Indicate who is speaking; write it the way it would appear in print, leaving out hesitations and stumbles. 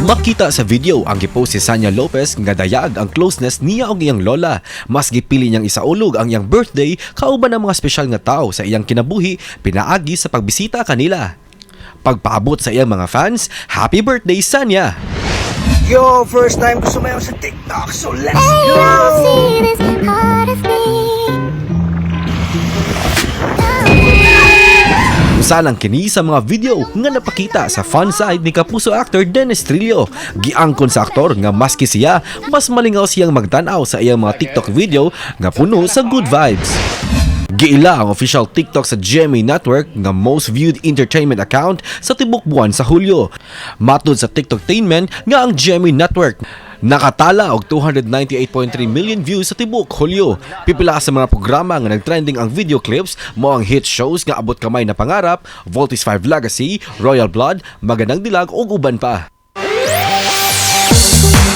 Speaker 1: Makita sa video ang gipost si Sanya Lopez nga dayag ang closeness niya og iyang lola. Mas gipili niyang isaulog ang iyang birthday kauban ng mga espesyal nga tao sa iyang kinabuhi pinaagi sa pagbisita kanila. Pagpaabot sa iyang mga fans, happy birthday Sanya!
Speaker 2: Yo, first time ko sumayaw sa TikTok, so let's go!
Speaker 1: Usalang kini sa mga video nga napakita sa fan side ni kapuso actor Dennis Trillo. Giangkon sa aktor nga maski siya, mas malingaw siyang magtanaw sa iyang mga TikTok video nga puno sa good vibes. Giila ang official TikTok sa GMA Network nga most viewed entertainment account sa tibok buwan sa Hulyo. Matod sa TikToktainment nga ang GMA Network nakatala og 298.3 million views sa tibok Hulyo. Pipila sa mga programa nga nagtrending ang video clips mo ang hit shows nga Abot Kamay na Pangarap, Voltes 5 Legacy, Royal Blood, Magandang Dilag ug uban pa.